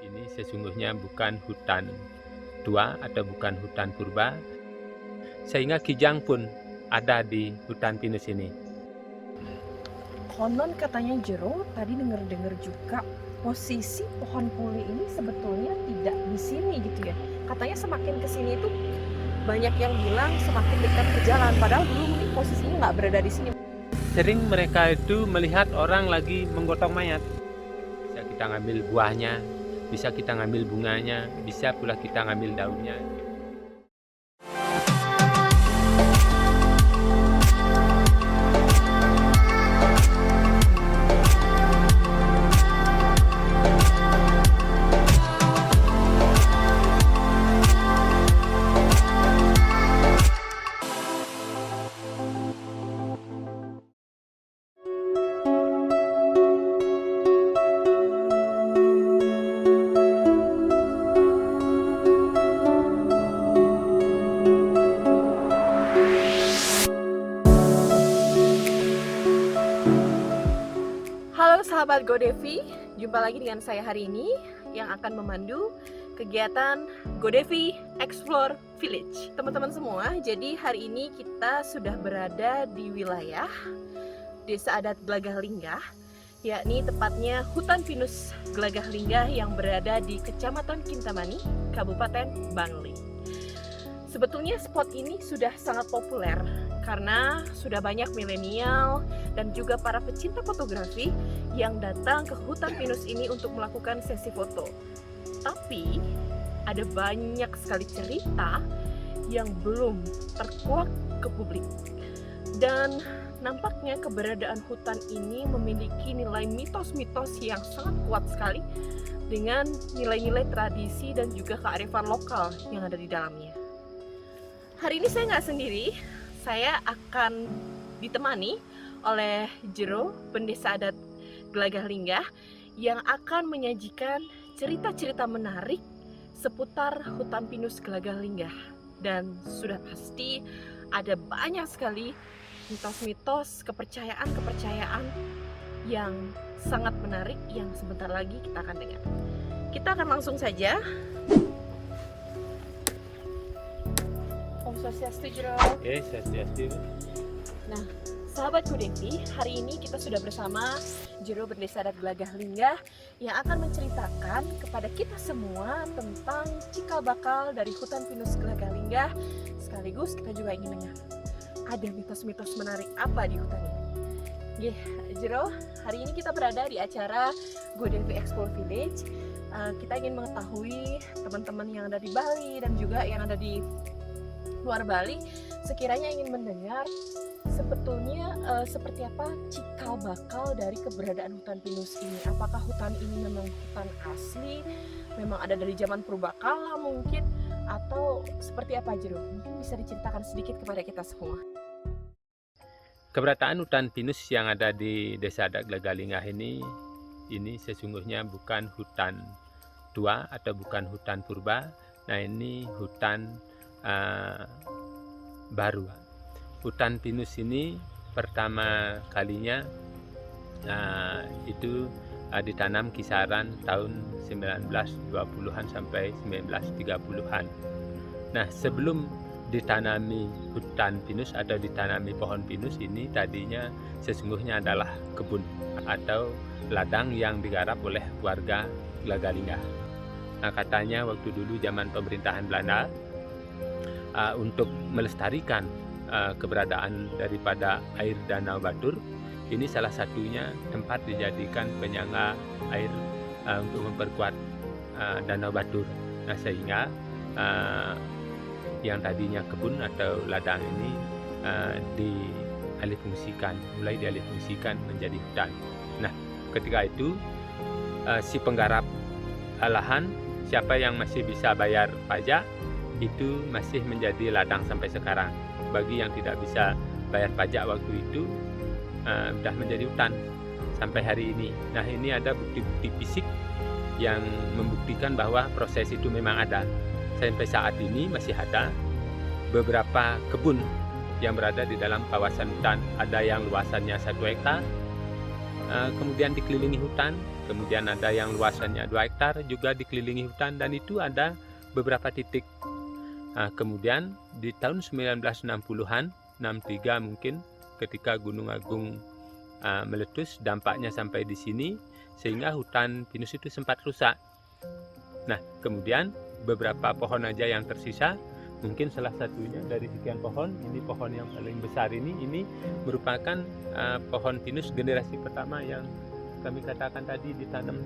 Ini sesungguhnya bukan hutan tua atau bukan hutan purba, sehingga kijang pun ada di hutan pinus ini. Konon katanya Jero tadi dengar-dengar juga posisi pohon puli ini sebetulnya tidak di sini gitu ya. Katanya semakin ke sini itu banyak yang bilang semakin dekat ke jalan, padahal dulu mungkin posisinya nggak berada di sini. Sering mereka itu melihat orang lagi menggotong mayat. Bisa kita ngambil buahnya, bisa kita ngambil bunganya, bisa pula kita ngambil daunnya. Halo sahabat GoDevi, jumpa lagi dengan saya hari ini yang akan memandu kegiatan GoDevi Explore Village. Teman-teman semua, jadi hari ini kita sudah berada di wilayah Desa Adat Glagah Linggah, yakni tepatnya Hutan Pinus Glagah Linggah yang berada di Kecamatan Kintamani, Kabupaten Bangli. Sebetulnya spot ini sudah sangat populer karena sudah banyak milenial dan juga para pecinta fotografi yang datang ke hutan pinus ini untuk melakukan sesi foto. Tapi ada banyak sekali cerita yang belum terkuak ke publik. Dan nampaknya keberadaan hutan ini memiliki nilai mitos-mitos yang sangat kuat sekali dengan nilai-nilai tradisi dan juga kearifan lokal yang ada di dalamnya. Hari ini saya nggak sendiri, saya akan ditemani oleh Jero, pendesa adat Glagah Linggah, yang akan menyajikan cerita-cerita menarik seputar hutan pinus Glagah Linggah. Dan sudah pasti ada banyak sekali mitos-mitos, kepercayaan-kepercayaan yang sangat menarik yang sebentar lagi kita akan dengar. Kita akan langsung saja. Om Swastiastu, Jero. Swastiastu. Nah, sahabat GoDevi, hari ini kita sudah bersama Jero Bendesa Adat Glagah Linggah yang akan menceritakan kepada kita semua tentang cikal bakal dari hutan pinus Glagah Linggah. Sekaligus kita juga ingin dengar ada mitos-mitos menarik apa di hutan ini. Jero, hari ini kita berada di acara GoDevi Explore Village. Kita ingin mengetahui teman-teman yang ada di Bali dan juga yang ada di luar Bali sekiranya ingin mendengar sebetulnya seperti apa cikal bakal dari keberadaan hutan pinus ini. Apakah hutan ini memang hutan asli, memang ada dari zaman purbakala mungkin, atau seperti apa, Jero? Mungkin bisa diceritakan sedikit kepada kita semua. Keberadaan hutan pinus yang ada di Desa Adat Glagah Linggah ini sesungguhnya bukan hutan tua atau bukan hutan purba. Nah, ini hutan baru. Hutan pinus ini pertama kalinya itu ditanam kisaran tahun 1920-an sampai 1930-an. Nah, sebelum ditanami hutan pinus atau ditanami pohon pinus ini tadinya sesungguhnya adalah kebun atau ladang yang digarap oleh warga Glagah Linggah. Nah, katanya waktu dulu zaman pemerintahan Belanda untuk melestarikan keberadaan daripada air Danau Batur, ini salah satunya tempat dijadikan penyangga air untuk memperkuat Danau Batur. Nah, sehingga yang tadinya kebun atau ladang ini mulai dialihfungsikan menjadi hutan. Nah, ketika itu si penggarap lahan, siapa yang masih bisa bayar pajak, itu masih menjadi ladang sampai sekarang. Bagi yang tidak bisa bayar pajak waktu itu sudah menjadi hutan sampai hari ini. Nah, ini ada bukti-bukti fisik yang membuktikan bahwa proses itu memang ada. Sampai saat ini masih ada beberapa kebun yang berada di dalam kawasan hutan. Ada yang luasannya 1 hektar, kemudian dikelilingi hutan, kemudian ada yang luasannya 2 hektar juga dikelilingi hutan, dan itu ada beberapa titik. Kemudian di tahun 1960-an, 63 mungkin, ketika Gunung Agung meletus, dampaknya sampai di sini sehingga hutan pinus itu sempat rusak. Nah, kemudian beberapa pohon aja yang tersisa. Mungkin salah satunya dari sekian pohon, ini pohon yang paling besar ini merupakan pohon pinus generasi pertama yang kami katakan tadi ditanam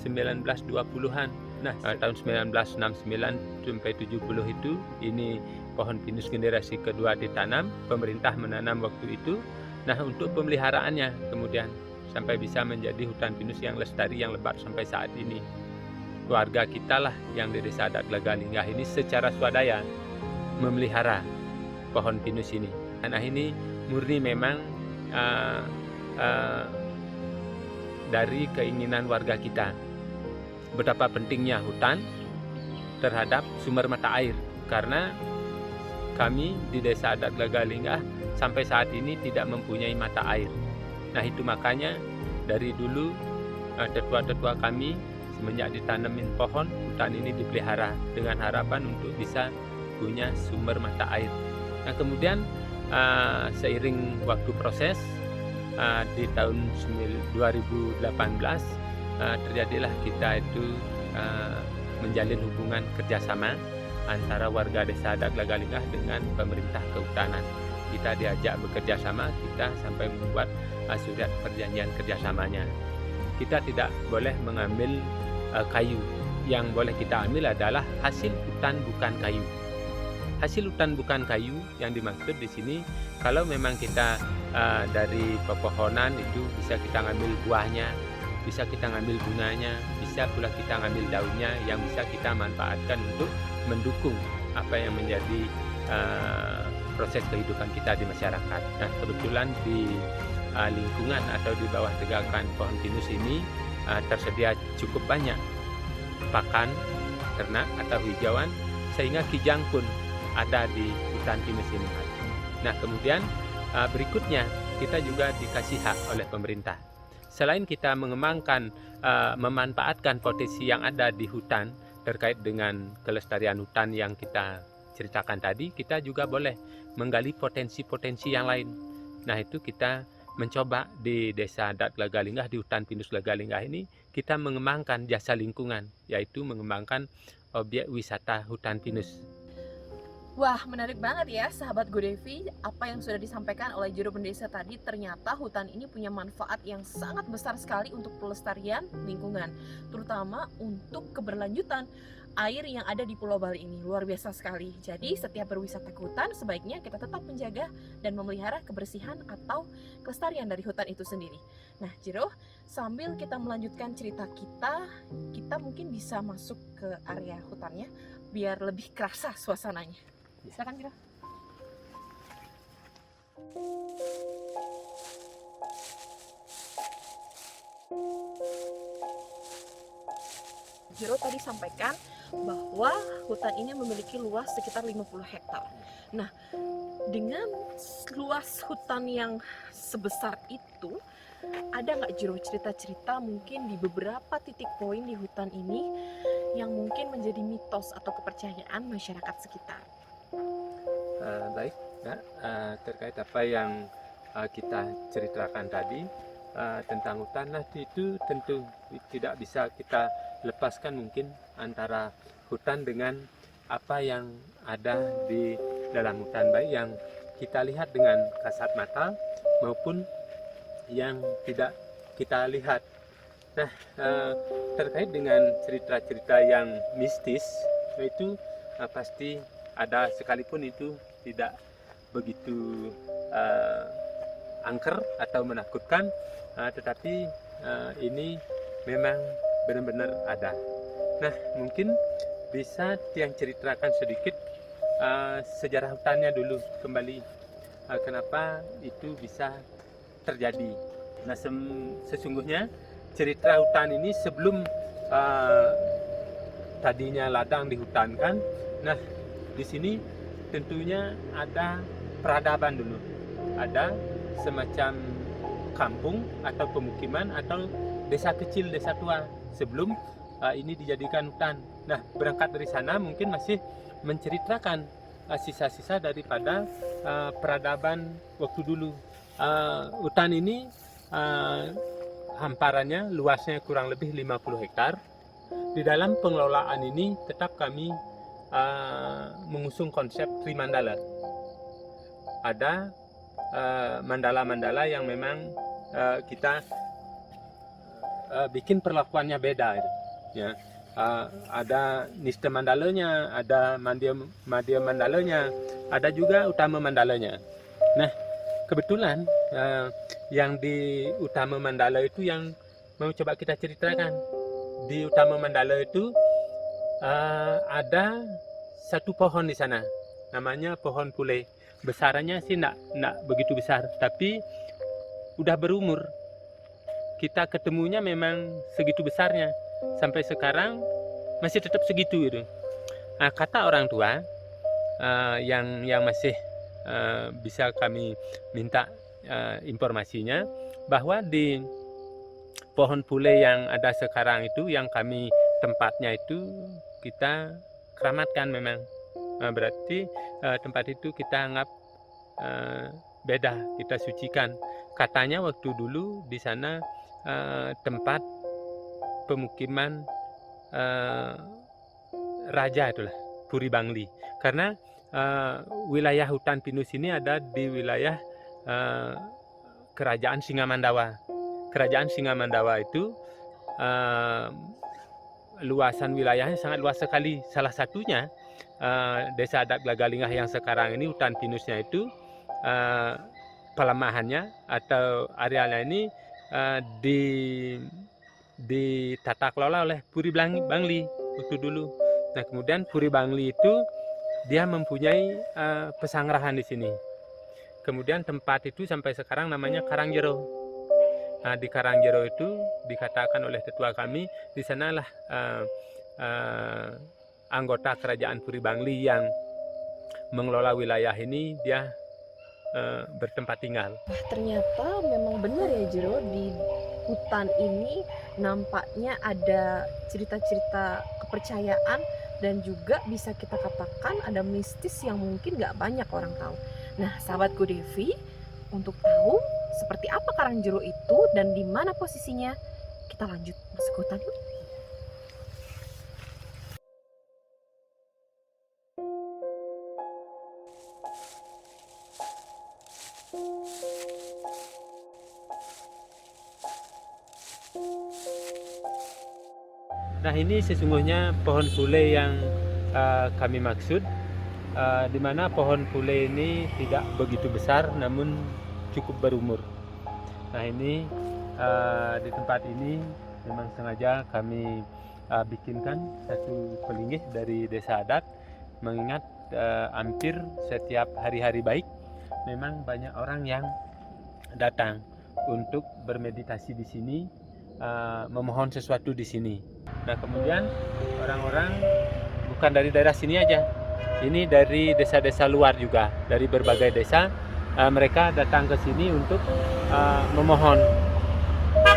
1920-an. Nah, tahun 1969 sampai 70 itu ini pohon pinus generasi kedua ditanam, pemerintah menanam waktu itu. Nah, untuk pemeliharaannya kemudian sampai bisa menjadi hutan pinus yang lestari, yang lebat sampai saat ini. Keluarga kita lah yang di Desa Adat Lagalinggah ini secara swadaya memelihara pohon pinus ini. Nah, ini murni memang dari keinginan warga kita. Betapa pentingnya hutan terhadap sumber mata air, karena kami di Desa Adat Lagalinggah sampai saat ini tidak mempunyai mata air. Nah, itu makanya dari dulu tetua-tetua kami semenjak ditanemin pohon, hutan ini dipelihara dengan harapan untuk bisa punya sumber mata air. Nah, kemudian seiring waktu proses di tahun 2018 terjadilah kita itu menjalin hubungan kerjasama antara warga Desa Adat Lagalinggah dengan pemerintah kehutanan. Kita diajak bekerja sama, kita sampai membuat surat perjanjian kerjasamanya. Kita tidak boleh mengambil kayu, yang boleh kita ambil adalah hasil hutan bukan kayu. Hasil hutan bukan kayu yang dimaksud di sini, kalau memang kita dari pepohonan itu bisa kita ngambil buahnya, bisa kita ngambil bunganya, bisa pula kita ngambil daunnya yang bisa kita manfaatkan untuk mendukung apa yang menjadi proses kehidupan kita di masyarakat. Nah, kebetulan di lingkungan atau di bawah tegakan pohon pinus ini tersedia cukup banyak pakan ternak atau hijauan, sehingga kijang pun ada di hutan pinus ini. Nah, kemudian berikutnya kita juga dikasih hak oleh pemerintah. Selain kita mengembangkan, memanfaatkan potensi yang ada di hutan terkait dengan kelestarian hutan yang kita ceritakan tadi, kita juga boleh menggali potensi-potensi yang lain. Nah, itu kita mencoba di Desa Adat Lagalinggah, di hutan pinus Lagalinggah ini, kita mengembangkan jasa lingkungan, yaitu mengembangkan objek wisata hutan pinus. Wah, menarik banget ya sahabat GoDevi. Apa yang sudah disampaikan oleh juru pendesa tadi, ternyata hutan ini punya manfaat yang sangat besar sekali untuk pelestarian lingkungan, terutama untuk keberlanjutan air yang ada di Pulau Bali ini. Luar biasa sekali. Jadi setiap berwisata ke hutan sebaiknya kita tetap menjaga dan memelihara kebersihan atau kelestarian dari hutan itu sendiri. Nah, Jero, sambil kita melanjutkan cerita kita mungkin bisa masuk ke area hutannya biar lebih kerasa suasananya. Silakan, Jero. Jero tadi sampaikan bahwa hutan ini memiliki luas sekitar 50 hektar. Nah, dengan luas hutan yang sebesar itu, ada nggak Jero cerita-cerita mungkin di beberapa titik poin di hutan ini yang mungkin menjadi mitos atau kepercayaan masyarakat sekitar? Baik, terkait apa yang kita ceritakan tadi tentang hutan, nah itu tentu tidak bisa kita lepaskan mungkin antara hutan dengan apa yang ada di dalam hutan, baik yang kita lihat dengan kasat mata maupun yang tidak kita lihat. Nah, terkait dengan cerita-cerita yang mistis, itu pasti ada, sekalipun itu tidak begitu angker atau menakutkan, tetapi ini memang benar-benar ada. Nah, mungkin bisa yang ceritakan sedikit sejarah hutannya dulu kembali, kenapa itu bisa terjadi. Nah, sesungguhnya cerita hutan ini sebelum tadinya ladang dihutankan, nah di sini tentunya ada peradaban dulu, ada semacam kampung atau pemukiman atau desa kecil, desa tua sebelum ini dijadikan hutan. Nah, berangkat dari sana mungkin masih menceritakan sisa-sisa daripada peradaban waktu dulu. Hutan ini hamparannya luasnya kurang lebih 50 hektar. Di dalam pengelolaan ini tetap kami mengusung konsep Trimandala. Ada mandala-mandala yang memang kita bikin perlakuannya beda, ya. Ada Nista Mandalanya, ada Madhya Mandalanya, ada juga Utama Mandalanya. Nah, kebetulan yang di Utama Mandala itu yang mau coba kita ceritakan. Di Utama Mandala itu ada satu pohon di sana, namanya pohon pule. Besarannya sih enggak begitu besar, tapi udah berumur. Kita ketemunya memang segitu besarnya, sampai sekarang masih tetap segitu gitu. Nah, kata orang tua yang masih bisa kami minta informasinya, bahwa di pohon pule yang ada sekarang itu, yang kami tempatnya itu kita keramatkan memang. Berarti tempat itu kita anggap beda, kita sucikan. Katanya waktu dulu di sana tempat pemukiman raja, itulah Puri Bangli. Karena wilayah hutan pinus ini ada di wilayah kerajaan Singamandawa. Kerajaan Singamandawa itu luasan wilayahnya sangat luas sekali. Salah satunya desa adat Glagalingah yang sekarang ini hutan pinusnya itu pelemahannya atau arealnya ini ditata kelola oleh Puri Bangli waktu dulu. Nah, kemudian Puri Bangli itu dia mempunyai pesanggrahan di sini. Kemudian tempat itu sampai sekarang namanya Karangjero. Nah, di Karangjero itu dikatakan oleh tetua kami, di sanalah anggota kerajaan Puri Bangli yang mengelola wilayah ini dia bertempat tinggal. Wah, ternyata memang benar ya Jero, di hutan ini nampaknya ada cerita-cerita kepercayaan dan juga bisa kita katakan ada mistis yang mungkin gak banyak orang tahu. Nah, sahabat GoDevi, untuk tahu seperti apa Karangjero itu dan di mana posisinya, kita lanjut masuk ke hutan yuk. Nah, ini sesungguhnya pohon pule yang kami maksud, di mana pohon pule ini tidak begitu besar namun cukup berumur. Nah, ini di tempat ini memang sengaja kami bikinkan satu pelinggih dari desa adat, mengingat hampir setiap hari-hari baik memang banyak orang yang datang untuk bermeditasi di sini, memohon sesuatu di sini. Nah, kemudian orang-orang bukan dari daerah sini aja, ini dari desa-desa luar juga, dari berbagai desa mereka datang ke sini untuk memohon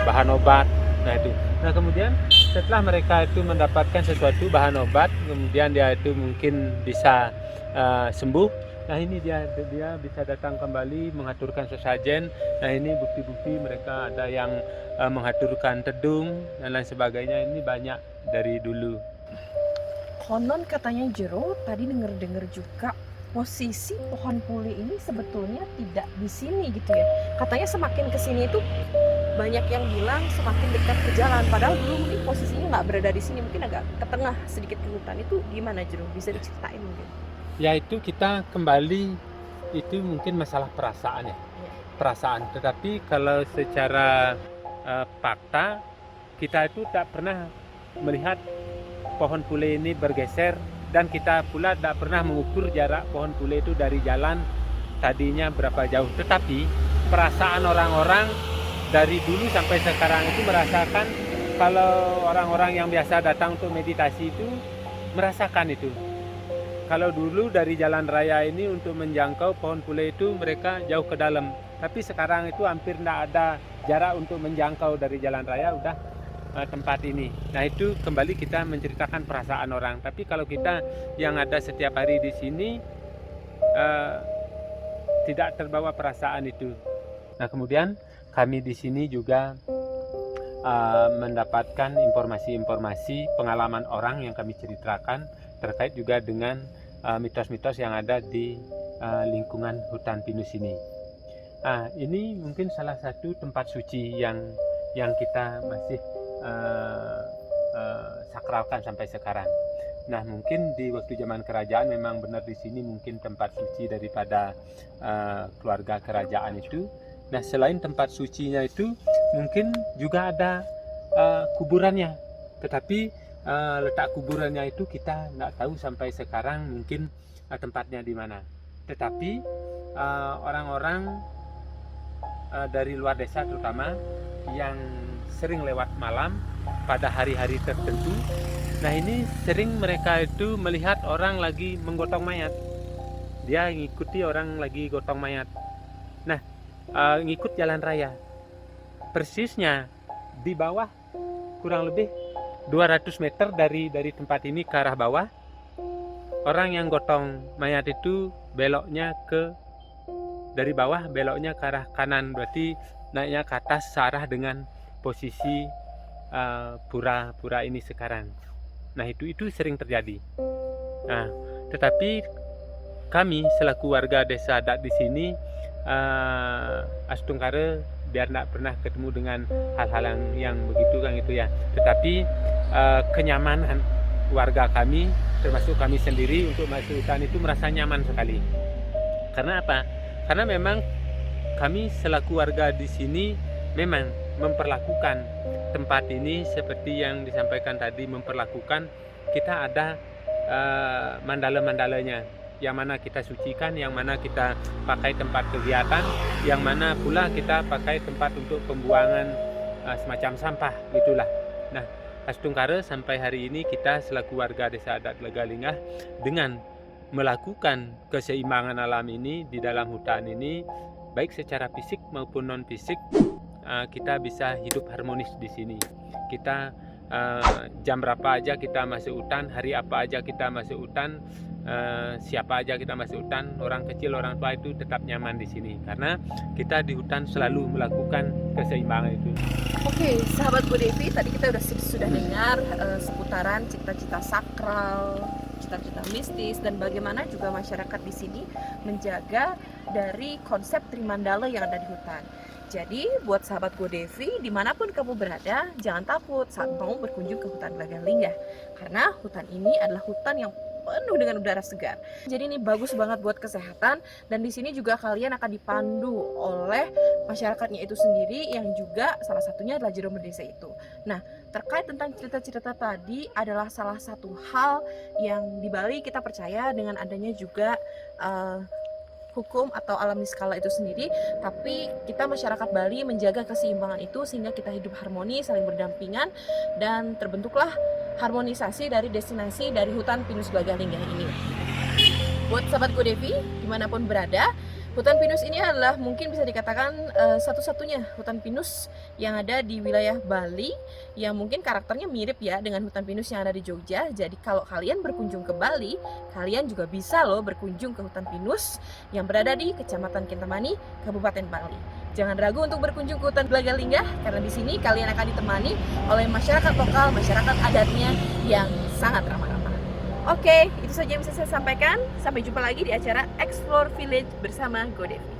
bahan obat. Nah, itu. Nah, kemudian setelah mereka itu mendapatkan sesuatu bahan obat, kemudian dia itu mungkin bisa sembuh. Nah, ini dia bisa datang kembali mengaturkan sesajen. Nah, ini bukti-bukti mereka ada yang mengaturkan tedung dan lain sebagainya. Ini banyak dari dulu. Konon katanya Jero, tadi dengar juga posisi pohon pule ini sebetulnya tidak di sini gitu ya. Katanya semakin ke sini itu banyak yang bilang semakin dekat ke jalan, padahal dulu mungkin posisinya nggak berada di sini, mungkin agak ke tengah sedikit ke hutan. Itu gimana Jero? Bisa diceritain mungkin? Ya, itu kita kembali, itu mungkin masalah perasaan ya, perasaan. Tetapi kalau secara fakta, kita itu tak pernah melihat pohon pule ini bergeser, dan kita pula tak pernah mengukur jarak pohon pule itu dari jalan tadinya berapa jauh. Tetapi perasaan orang-orang dari dulu sampai sekarang itu merasakan, kalau orang-orang yang biasa datang untuk meditasi itu merasakan itu. Kalau dulu dari jalan raya ini untuk menjangkau pohon pule itu mereka jauh ke dalam, Tapi sekarang itu hampir tidak ada jarak untuk menjangkau dari jalan raya udah tempat ini. Nah itu kembali kita menceritakan perasaan orang. Tapi kalau kita yang ada setiap hari di sini tidak terbawa perasaan itu. Nah kemudian kami di sini juga mendapatkan informasi-informasi pengalaman orang yang kami ceritakan terkait juga dengan mitos-mitos yang ada di lingkungan hutan pinus ini. Ini mungkin salah satu tempat suci yang kita masih sakralkan sampai sekarang. Nah mungkin di waktu zaman kerajaan memang benar di sini mungkin tempat suci daripada keluarga kerajaan itu. Nah selain tempat sucinya itu mungkin juga ada kuburannya, tetapi letak kuburannya itu kita tidak tahu sampai sekarang mungkin tempatnya di mana. Tetapi orang-orang dari luar desa terutama yang sering lewat malam pada hari-hari tertentu, nah ini sering mereka itu melihat orang lagi menggotong mayat. Dia ngikuti orang lagi gotong mayat. Nah ngikut jalan raya. Persisnya di bawah kurang lebih 200 meter dari tempat ini ke arah bawah, orang yang gotong mayat itu beloknya dari bawah beloknya ke arah kanan, berarti naiknya ke atas searah dengan posisi pura ini sekarang. Nah itu sering terjadi. Nah tetapi kami selaku warga desa adat di sini Astungkare biar tidak pernah ketemu dengan hal-hal yang begitu kan gitu ya. Tetapi kenyamanan warga kami termasuk kami sendiri untuk masuk hutan itu merasa nyaman sekali. Karena apa? Karena memang kami selaku warga di sini memang memperlakukan tempat ini seperti yang disampaikan tadi, memperlakukan kita ada mandala-mandalanya, yang mana kita sucikan, yang mana kita pakai tempat kegiatan, yang mana pula kita pakai tempat untuk pembuangan semacam sampah gitulah. Nah Astungkare sampai hari ini kita selaku warga desa adat Legalinggah dengan melakukan keseimbangan alam ini di dalam hutan ini, baik secara fisik maupun non fisik, kita bisa hidup harmonis di sini. Kita jam berapa aja kita masuk hutan, hari apa aja kita masuk hutan, siapa aja kita masuk hutan, orang kecil orang tua itu tetap nyaman di sini karena kita di hutan selalu melakukan keseimbangan itu. Oke, sahabat Godevi, tadi kita sudah dengar seputaran cita-cita sakral, cita-cita mistis, dan bagaimana juga masyarakat di sini menjaga dari konsep Trimandala yang ada di hutan. Jadi buat sahabat Godevi, dimanapun kamu berada, jangan takut saat mau berkunjung ke hutan Legalinggah, karena hutan ini adalah hutan yang penuh dengan udara segar. Jadi ini bagus banget buat kesehatan, dan di sini juga kalian akan dipandu oleh masyarakatnya itu sendiri yang juga salah satunya adalah jero desa itu. Nah, terkait tentang cerita-cerita tadi adalah salah satu hal yang di Bali kita percaya dengan adanya juga hukum atau alam niskala itu sendiri, tapi kita masyarakat Bali menjaga keseimbangan itu sehingga kita hidup harmoni, saling berdampingan, dan terbentuklah harmonisasi dari destinasi dari hutan pinus Legalinggah ini. Buat sahabat Godevi dimanapun berada, hutan pinus ini adalah mungkin bisa dikatakan satu-satunya hutan pinus yang ada di wilayah Bali yang mungkin karakternya mirip ya dengan hutan pinus yang ada di Jogja. Jadi kalau kalian berkunjung ke Bali, kalian juga bisa loh berkunjung ke hutan pinus yang berada di Kecamatan Kintamani, Kabupaten Bali. Jangan ragu untuk berkunjung ke hutan Legalinggah karena di sini kalian akan ditemani oleh masyarakat lokal, masyarakat adatnya yang sangat ramah-ramah. Oke, itu saja yang bisa saya sampaikan. Sampai jumpa lagi di acara Explore Village bersama Godevi.